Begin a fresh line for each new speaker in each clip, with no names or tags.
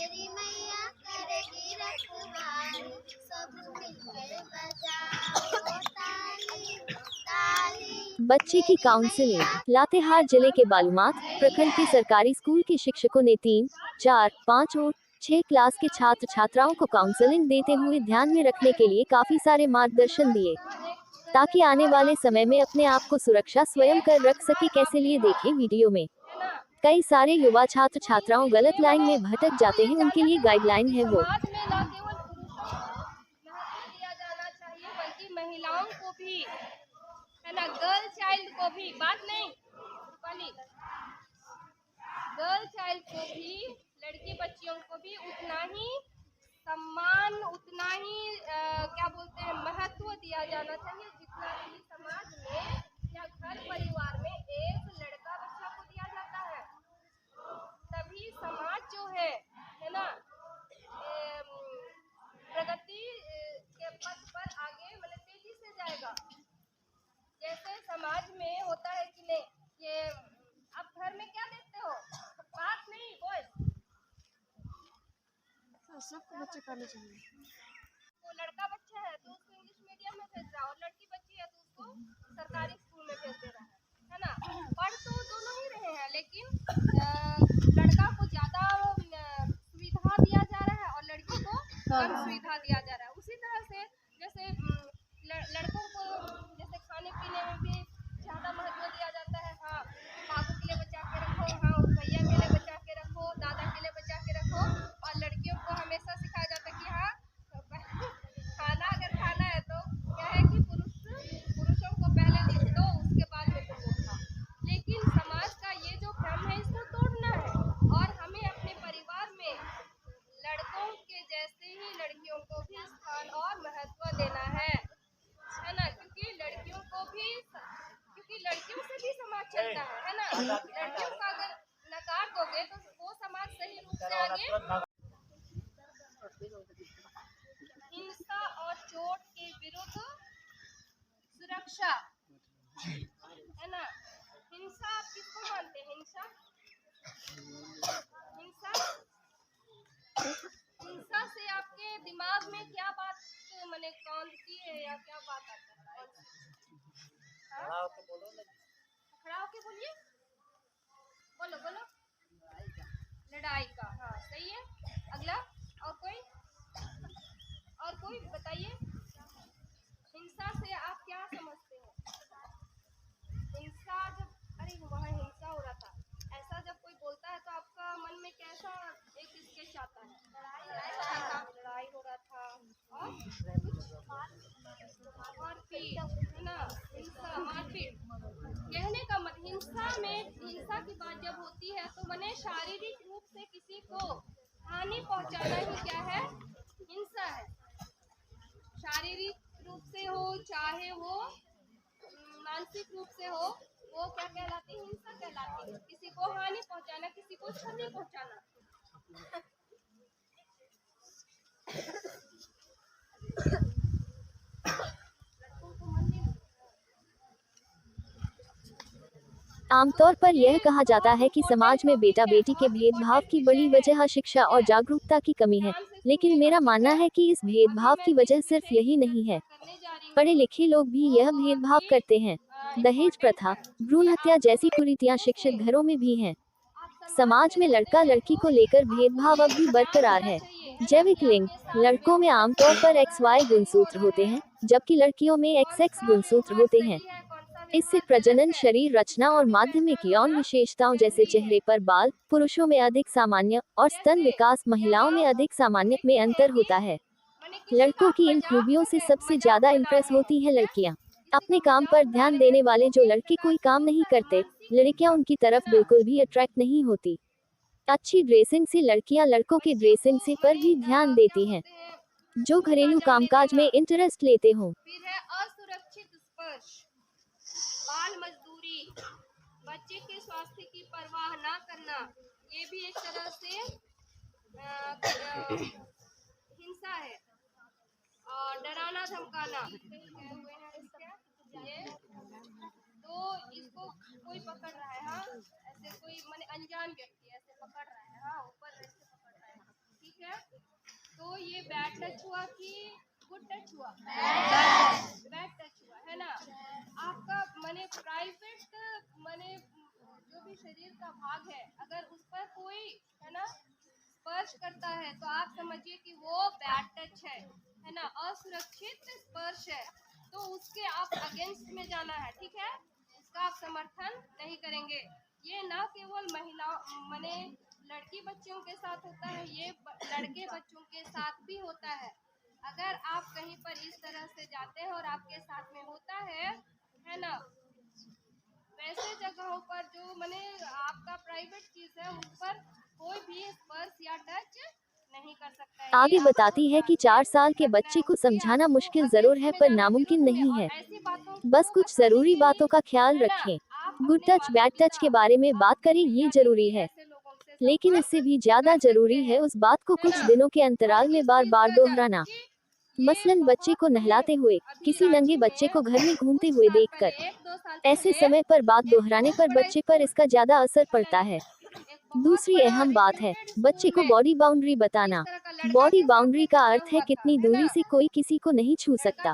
मेरी मैया करेगी रखवाली, सब मिलकर बजाओ ताली ताली।
बच्चे की काउंसलिंग। लातेहार जिले के बालूमाथ प्रखंड के सरकारी स्कूल के शिक्षकों ने 3, 4, 5 और 6 क्लास के छात्र छात्राओं को काउंसलिंग देते हुए ध्यान में रखने के लिए काफी सारे मार्गदर्शन दिए, ताकि आने वाले समय में अपने आप को सुरक्षा स्वयं कर रख सके। कैसे लिए देखें वीडियो में। कई सारे युवा छात्र छात्राओं गलत लाइन में भटक जाते हैं, उनके लिए गाइडलाइन है वो।
महिलाओं को भी, है ना, गर्ल चाइल्ड को भी, बात नहीं वाली, गर्ल चाइल्ड को भी, लड़की बच्चियों को भी उतना ही सम्मान, उतना ही क्या बोलते हैं, महत्व दिया जाना चाहिए जितना कि समाज में या घर परिवार में एक लड़का बच्चा को दिया जाता है। तभी समाज जो है ना, प्रगति के पथ पर आगे मतलब तेजी से जाएगा। जैसे समाज में होता है कि नहीं, ये आप घर में क्या देखते हो, बात नहीं बोल,
सबको बच्चे करने चाहिए।
तो लड़का बच्चा है तो उसको इंग्लिश मीडियम में भेज रहा है, और लड़की बच्ची है तो उसको सरकारी स्कूल में भेज दे रहा है ना। पढ़ तो दोनों ही रहे हैं, लेकिन लड़का को ज्यादा सुविधा दिया जा रहा है और लड़की को कम सुविधा दिया जा रहा है। उसी तरह से जैसे लड़कों को जैसे खाने पीने में भी ज्यादा महत्व दिया जाता है। हाँ, बाबू के लिए बचा के रखो, हाँ भैया के लिए बचा के रखो, दादा के लिए बचा के रखो। और लड़कियों को हमेशा सिखाया जाता है कि हाँ, खाना अगर खाना है तो क्या है कि पुरुषों को पहले लिख दो, उसके बाद में तुम लोग खाओ। लेकिन समाज का ये जो भ्रम है इसको तोड़ना है, और हमें अपने परिवार में लड़कों के जैसे ही लड़कियों को भी स्थान और महत्व देना है ना। क्योंकि लड़कियों को भी, क्योंकि लड़कियों से भी समाज चलता है ना। लड़कियों का अगर नकार दोगे तो वो समाज सही रूप से आगे। हिंसा और चोट के विरुद्ध सुरक्षा, है ना। हिंसा आप किसको मानते हैं? हिंसा हिंसा से आपके दिमाग में क्या बात मैंने कौनती है या क्या बात आता है? खड़ा होके बोलिए, बोलो बोलो। लड़ाई का, हाँ सही है। अगला, और कोई बताइए, हिंसा से आप क्या समझते हो? हिंसा जब, अरे वहाँ हिंसा हो रहा था, ऐसा जब कोई बोलता है तो आपका मन में कैसा एक स्केच आता है? लड़ाई हो रहा था और मारपीट, है ना। हिंसा मारपीट कहने का मत, हिंसा में, हिंसा की बात जब होती है तो मने शारीरिक रूप से किसी को हानि पहुंचाना ही क्या है? हिंसा है। शारीरिक रूप से हो चाहे वो मानसिक रूप से हो, वो क्या कहलाती है? हिंसा कहलाती है। किसी को हानि पहुंचाना, किसी को क्षति पहुंचाना।
आमतौर पर यह कहा जाता है कि समाज में बेटा बेटी के भेदभाव की बड़ी वजह शिक्षा और जागरूकता की कमी है, लेकिन मेरा मानना है कि इस भेदभाव की वजह सिर्फ यही नहीं है। पढ़े लिखे लोग भी यह भेदभाव करते हैं। दहेज प्रथा, भ्रूण हत्या जैसी कुरीतियां शिक्षित घरों में भी हैं। समाज में लड़का लड़की को लेकर भेदभाव अब भी बरकरार है। जैविक लिंग, लड़कों में आमतौर पर XY गुणसूत्र होते हैं, जबकि लड़कियों में XX गुणसूत्र होते हैं। इससे प्रजनन, शरीर रचना और माध्यमिक यौन विशेषताओं जैसे चेहरे पर बाल पुरुषों में अधिक सामान्य और स्तन विकास महिलाओं में अधिक सामान्य में अंतर होता है। लड़कों की इन खूबियों से सबसे ज्यादा इम्प्रेस होती हैं लड़कियां। अपने काम पर ध्यान देने वाले जो लड़के कोई काम नहीं करते, लड़कियां उनकी तरफ बिल्कुल भी अट्रैक्ट नहीं होती। अच्छी ड्रेसिंग से लड़कियां लड़कों के ड्रेसिंग से पर भी ध्यान देती हैं, जो घरेलू कामकाज में इंटरेस्ट लेते हों।
फिर है असुरक्षित स्पर्श, बाल मजदूरी, बच्चे के स्वास्थ्य की परवाह ना करना, ये भी एक तरह से हिंसा है। और डराना धमकाना, ये तो इसको कोई पकड़ रहा है, हाँ ऐसे कोई माने अनजान व्यक्ति ऐसे पकड़ रहा है, हाँ ऊपर ऐसे पकड़ रहा है, तो ये बैड टच हुआ कि गुड टच हुआ? बैड टच हुआ, है ना। आपका माने प्राइवेट माने जो भी शरीर का भाग है, अगर उस पर कोई, है ना, स्पर्श करता है तो आप समझिए कि वो बैड टच है ना, असुरक्षित स्पर्श है। तो उसके आप अगेंस्ट में जाना है, ठीक है, उसका आप समर्थन नहीं करेंगे। ये ना केवल महिलाओं माने लड़की बच्चियों के साथ होता है, ये लड़के बच्चों के साथ भी होता है। अगर आप कहीं पर इस तरह से जाते हैं और आपके साथ में होता है ना, वैसे जगहों पर जो माने आपका प्राइवेट चीज है, उस पर कोई भी स्पर्श या टच नहीं कर सकता है।
आगे बताती है कि 4 साल के बच्चे को समझाना मुश्किल जरूर है पर नामुमकिन नहीं है। बस कुछ जरूरी बातों का ख्याल रखें। गुड टच बैड टच के बारे में बात करें, ये जरूरी है, लेकिन इससे भी ज्यादा जरूरी है उस बात को कुछ दिनों के अंतराल में बार बार दोहराना। मसलन बच्चे को नहलाते हुए, किसी नंगे बच्चे को घर में घूमते हुए देखकर। ऐसे समय पर बात दोहराने पर बच्चे पर इसका ज्यादा असर पड़ता है। दूसरी अहम बात है बच्चे को बॉडी बाउंड्री बताना। बॉडी बाउंड्री का अर्थ है कितनी दूरी से कोई किसी को नहीं छू सकता।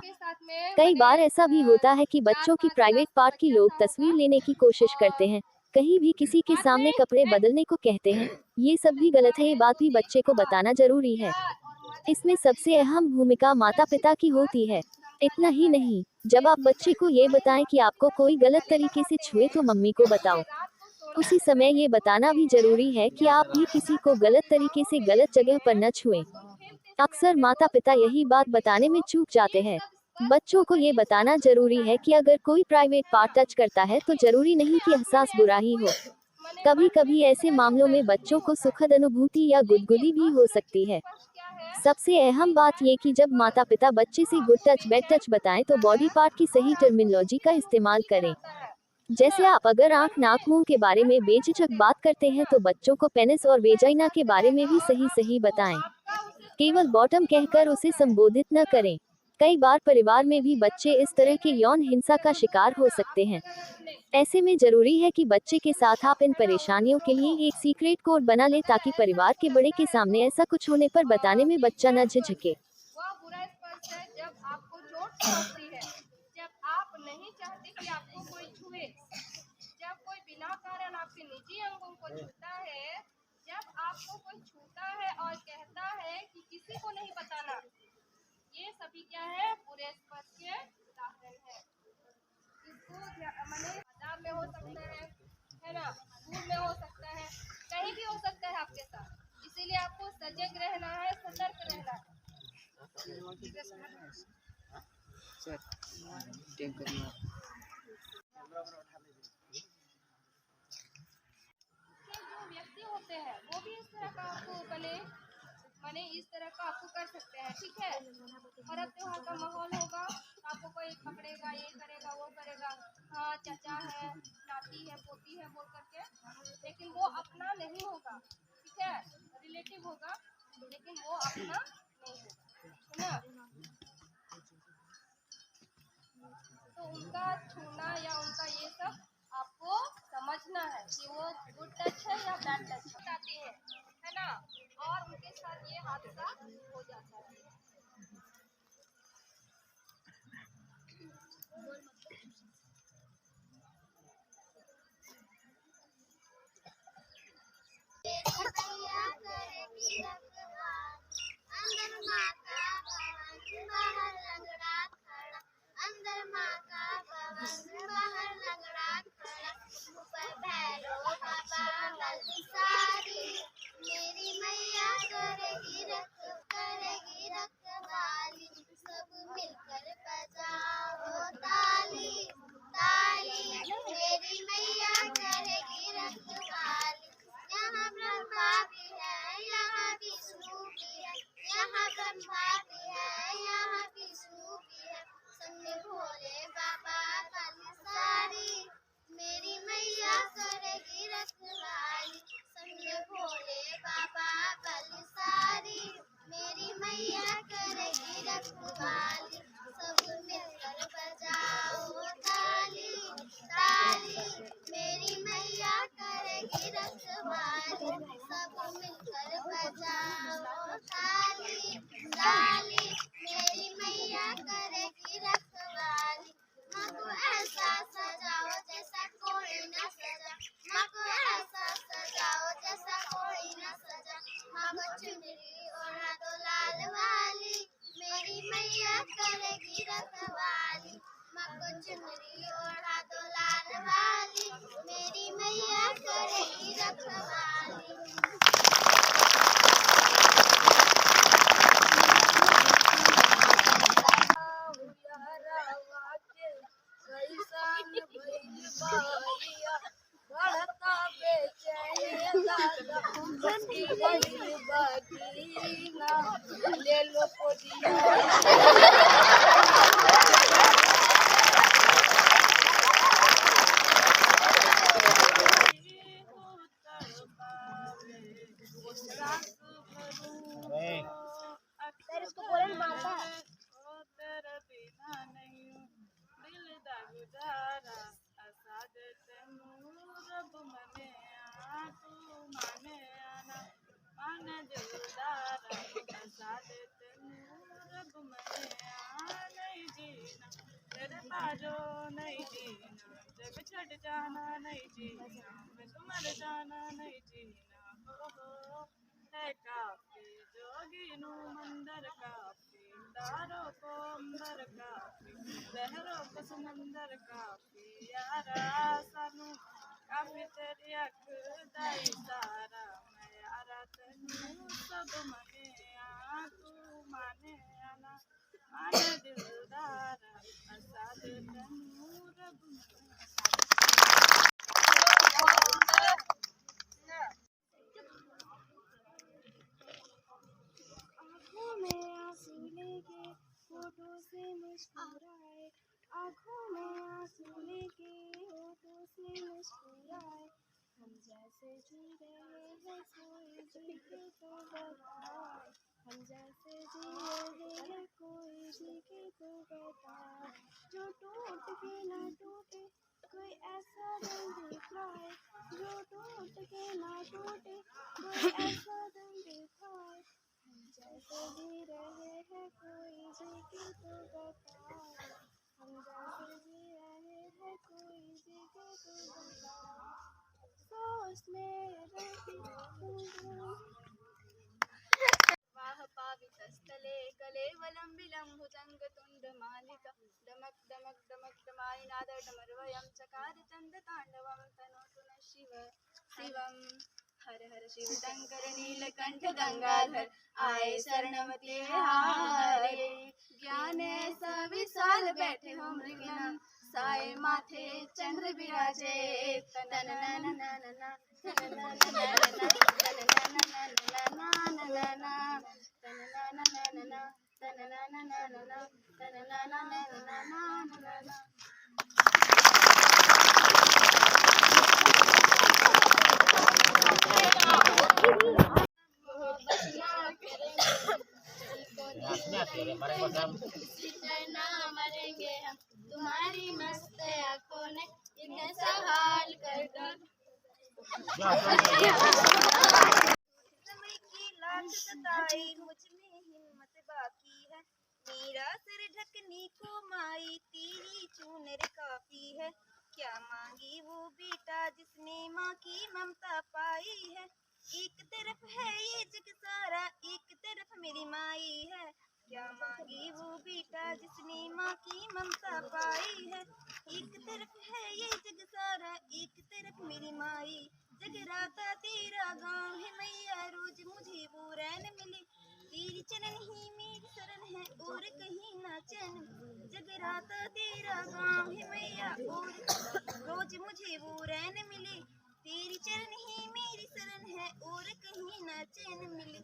कई बार ऐसा भी होता है कि बच्चों की प्राइवेट पार्ट की लोग तस्वीर लेने की कोशिश करते हैं, कहीं भी किसी के सामने कपड़े बदलने को कहते हैं। ये सब भी गलत है, ये बात भी बच्चे को बताना जरूरी है। इसमें सबसे अहम भूमिका माता पिता की होती है। इतना ही नहीं, जब आप बच्चे को ये बताएं कि आपको कोई गलत तरीके से छुए तो मम्मी को बताओ। उसी समय ये बताना भी जरूरी है कि आप भी किसी को गलत तरीके से गलत जगह पर न छुएं। अक्सर माता पिता यही बात बताने में चूक जाते हैं। बच्चों को ये बताना जरूरी है कि अगर कोई प्राइवेट पार्ट टच करता है तो जरूरी नहीं कि एहसास बुरा ही हो। कभी कभी ऐसे मामलों में बच्चों को सुखद अनुभूति या गुदगुदी भी हो सकती है। सबसे अहम बात ये कि जब माता पिता बच्चे से गुड टच बैड टच बताएं तो बॉडी पार्ट की सही टर्मिनोलॉजी का इस्तेमाल करें। जैसे आप अगर आंख नाक मुंह के बारे में बेझिझक बात करते हैं तो बच्चों को पेनिस और वेजाइना के बारे में भी सही सही बताएं। केवल बॉटम कहकर उसे संबोधित न करें। कई बार परिवार में भी बच्चे इस तरह के यौन हिंसा का शिकार हो सकते हैं। ऐसे में जरूरी है कि बच्चे के साथ आप इन परेशानियों के लिए एक सीक्रेट कोड बना लें ताकि परिवार के बड़े के सामने ऐसा कुछ होने पर बताने में बच्चा न झिझके।
वह बुरा स्पर्श है जब आपको चोट पहुंचती है, जब आप नहीं चाहते कि आपको कोई छुए, जब कोई बिना कारण आपके निजी अंगों को छूता है, जब आपको कोई छूता है और कहता है कि किसी को नहीं बताना, ये सभी क्या है, बुरे स्पर्श के उदाहरण है। इसको माने आदाब में हो सकता है ना, दूर में हो सकता है, कहीं भी हो सकता है आपके साथ। इसीलिए आपको सजग रहना है, सतर्क रहना है। जो व्यक्ति होते हैं वो भी इस तरह का आपको माने इस तरह का आपको कर सकते हैं, ठीक है। पर्व त्योहार का माहौल होगा, आपको कोई पकड़ेगा, ये करेगा वो करेगा, हाँ चाचा है, नाती है, पोती है बोल करके, लेकिन वो अपना नहीं होगा, ठीक है, रिलेटिव होगा, लेकिन वो अपना नहीं होगा, है ना। तो उनका छूना या उनका ये सब आपको समझना है कि वो गुड टच है या बैड टच बताती है ना, और उनके साथ ये हादसा हो जाता है।
भैया करेगी रखवाली, अंदर माँ का पवन बाहर लंगड़ा खड़ा, अंदर माँ का पवन बाहर लंगड़ा खड़ा, ऊपर भैरो बाबा वाली सारी, मेरी मैया करेगी रखवाली, सब मिलकर बजाओ ताली। डाली, मेरी मैया करेगी रखवाली। माँ को ऐसा सजाओ जैसा कोई न सजा, माँ को ऐसा सजाओ जैसा कोई न सजा। माँ को चुनरी ओढ़ा दो लाल वाली, मेरी मैया करेगी रखवाली। माँ को चुनरी ओढ़ा दो लाल वाली, मेरी मैया करेगी रखवाली।
ले लो
इसको बोलन मारता है।
तेरे बिना नहीं दिल दा गुजारा, असाद तेनू रब मने तू माने आना, माने दिलदारा, असाद तेनू रब मने नहीं जीना, तेरे बाजो नहीं जीना, जग छड़ जाना नहीं जीना, मैं मर जाना नहीं जीना। हो है काफी जोगिनू मंदर काफी, तारों को अंबर काफी, लहरों को समंदर काफी, यारा सानू काफी तेरी अख दा इशारा, मैं यारा तेनू सब मने तू माने आना, माने दिलदारा, असाद तेनू रब मने।
आँखों में आंसू लेके होठों से मुस्कुराए, आँखों में आंसू लेके होठों से मुस्कुराए। हम जैसे जी रहे हैं कोई जी के तो बताए, हम जैसे जी रहे हैं कोई जी के तो बताए। जो टूट के ना टूटे कोई ऐसा दिल दिखाए, जो टूट के ना टूटे कोई ऐसा दिल दिखाए। हम जैसे जी रहे हैं कोई जी के तो बताए, हम जैसे जी रहे हैं कोई जी के तो बताए। सोच में रहती हूँ वाह पावितस्थले कलेवलम्बिलं भुजङ्गतुण्डमालिका, डमक डमक डमक डमायिनाद डमरुवयं चकार चण्डताण्डवं तनोतु नः शिव शिवं। हर हर शिव शंकर नीलकंठ गंगाधर, आए शरणमते हारे। ज्ञान ऐसा विशाल बैठे हो मृगनयन, साए माथे चंद्र विराजे। तननननननना तनननननना तनननननना तनननननना तनननननना तनननननना। मरेंगे हम तुम्हारी मस्त आंखों ने इतने सवाल कर दो। समय की लाख सताई मुझ में हिम्मत बाकी है, मेरा सिर ढकने को माई तेरी चूनर काफी है। क्या मांगी वो बेटा जिसने माँ की ममता पाई है। एक तरफ है ये जग सारा, एक तरफ मेरी माई है। क्या मांगी वो बेटा जिसने माँ की ममता पाई है। एक तरफ है ये जग सारा, एक तरफ मेरी माई। जगराता तेरा गाँव है मैया, रोज मुझे वो रैन मिले। तेरी चरण ही मेरी शरण है और कहीं ना चैन। जगराता तेरा गाँव है मैया, और रोज मुझे वो रैन मिले। तेरी चरण ही मेरी शरण है और कहीं ना चैन मिले।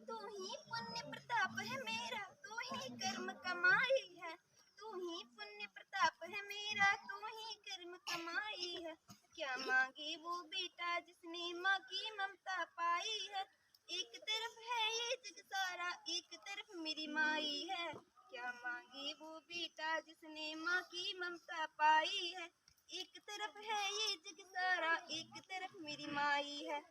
तू ही पुण्य प्रताप है मेरा, तू ही कर्म कमाई है। तू ही पुण्य प्रताप है मेरा, तू ही कर्म कमाई है। क्या मांगे वो बेटा जिसने माँ की ममता पाई है। एक तरफ है ये जग सारा, एक तरफ मेरी माई है। क्या मांगे वो बेटा जिसने माँ की ममता पाई है। एक तरफ है ये जग सारा, एक तरफ मेरी माई है।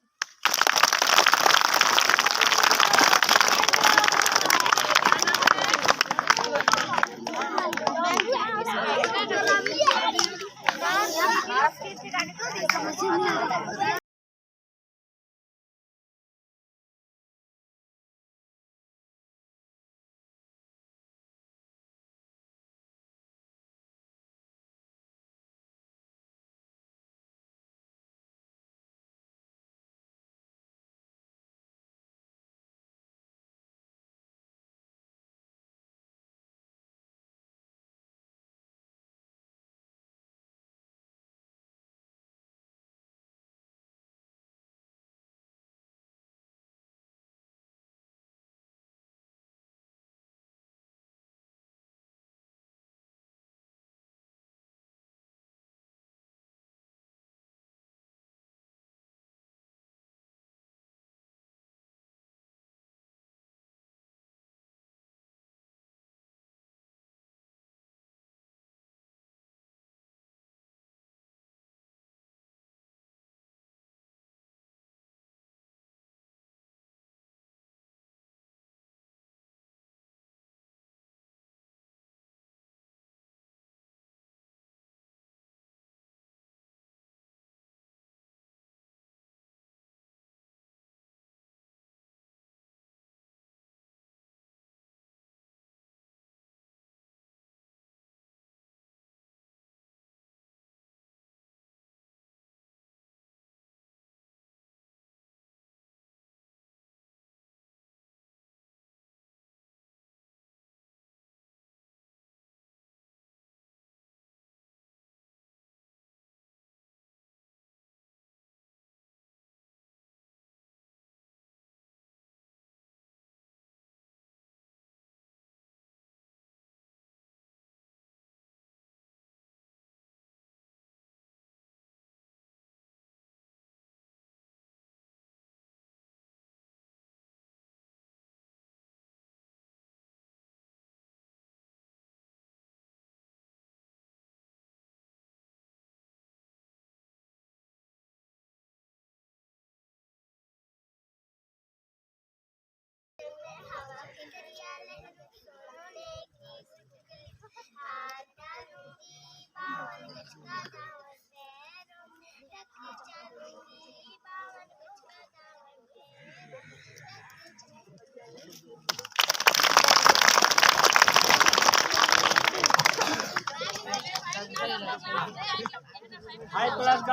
हाई क्लास का